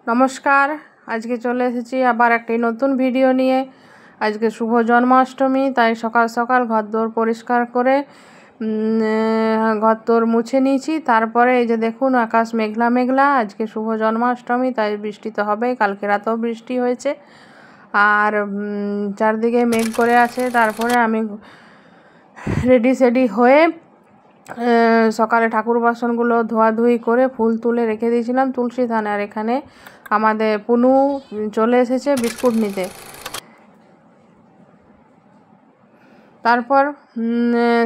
নমস্কার, আজকে চলে এসেছি আবার একটি নতুন ভিডিও নিয়ে। আজকে শুভ জন্মাষ্টমী, তাই সকাল সকাল ঘরদোর পরিষ্কার করে ঘরদোর মুছে নিয়েছি। তারপরে এই যে দেখুন আকাশ মেঘলা মেঘলা, আজকে শুভ জন্মাষ্টমী, তাই বৃষ্টি তো হবেই। কালকে রাতেও বৃষ্টি হয়েছে আর চারদিকে মেঘ করে আছে। তারপরে আমি রেডি হয়ে সকালে ঠাকুর বাসনগুলো ধোয়াধুয়ি করে ফুল তুলে রেখে দিয়েছিলাম তুলসী থানে। আর এখানে আমাদের পুনু চলে এসেছে বিস্কুট নিতে। তারপর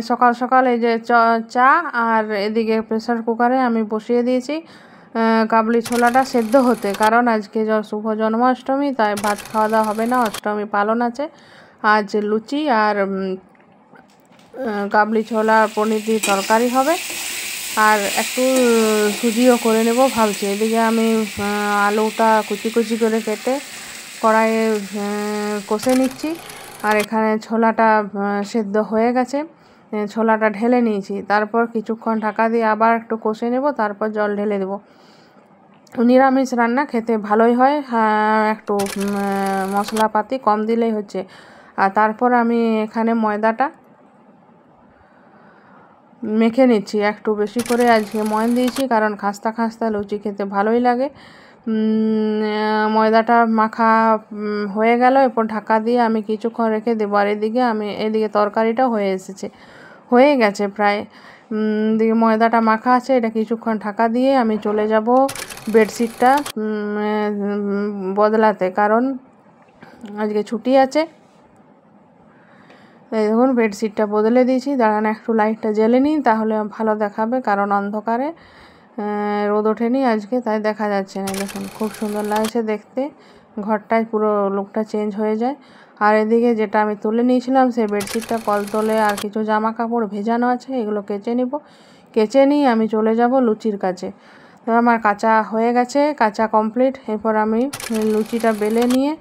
সকাল সকাল এই যে চা আর এদিকে প্রেসার কুকারে আমি বসিয়ে দিয়েছি কাবলি ছোলাটা সেদ্ধ হতে, কারণ আজকে শুভ জন্মাষ্টমী, তাই ভাত খাওয়া দাওয়া হবে না, অষ্টমী পালন আছে। আজ লুচি আর কাবলি ছোলা পনির দিয়ে তরকারি হবে, আর একটু সুজিও করে নেব ভাবছি। এদিকে আমি আলুটা কুচি কুচি করে কেটে কড়াইয়ে কষে নিচ্ছি, আর এখানে ছোলাটা সেদ্ধ হয়ে গেছে, ছোলাটা ঢেলে নিয়েছি। তারপর কিছুক্ষণ ঢাকা দিয়ে আবার একটু কষে নেব, তারপর জল ঢেলে দেবো। নিরামিষ রান্না খেতে ভালোই হয়, একটু মশলাপাতি কম দিলেই হচ্ছে। আর তারপর আমি এখানে ময়দাটা মেখে নিচ্ছি, একটু বেশি করে আজকে ময়ন দিয়েছি, কারণ খাস্তা খাস্তা লুচি খেতে ভালোই লাগে। ময়দাটা মাখা হয়ে গেল, এরপর ঢাকা দিয়ে আমি কিছুক্ষণ রেখে দেবো। আর এদিকে তরকারিটাও হয়ে গেছে প্রায়। দিকে ময়দাটা মাখা আছে, এটা কিছুক্ষণ ঢাকা দিয়ে আমি চলে যাব বেডশিটটা বদলাতে, কারণ আজকে ছুটি আছে। এই দেখুন বেডশিটটা বদলে দিয়েছি। দাঁড়ান একটু লাইটটা জ্বেলে নিই, তাহলে ভালো দেখাবে, কারণ অন্ধকারে রোদ ওঠেনি আজকে, তাই দেখা যাচ্ছে না। দেখুন খুব সুন্দর লাগছে দেখতে, ঘরটায় পুরো লুকটা চেঞ্জ হয়ে যায়। আর এদিকে যেটা আমি তুলে নিয়েছিলাম সেই বেডশিটটা কলতলে আর কিছু জামা কাপড় ভেজানো আছে, এগুলো কেচে নিব। কেচে নিয়ে আমি চলে যাব লুচির কাছে। তো আমার কাঁচা হয়ে গেছে, কাঁচা কমপ্লিট। এরপর আমি লুচিটা বেলে নিয়ে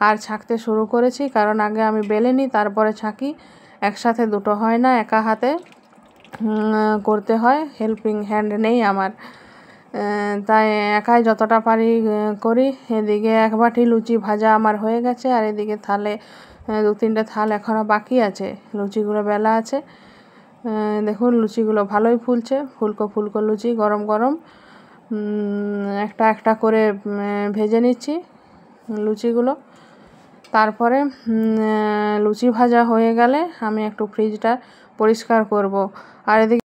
আর ছাঁকতে শুরু করেছি, কারণ আগে আমি বেলে নিই তারপরে ছাঁকি, একসাথে দুটো হয় না, একা হাতে করতে হয়, হেল্পিং হ্যান্ড নেই আমার, তাই একাই যতটা পারি করি। এদিকে এক বাটি লুচি ভাজা আমার হয়ে গেছে, আর এদিকে থালে 2-3টে থাল এখনও বাকি আছে, লুচিগুলো বেলা আছে। দেখুন লুচিগুলো ভালোই ফুলছে, ফুলকো লুচি, গরম গরম। একটা একটা করে ভেজে নিচ্ছি লুচিগুলো। তারপরে লুচি ভাজা হয়ে গেলে আমি একটু ফ্রিজটা পরিষ্কার করব। আর এদিকে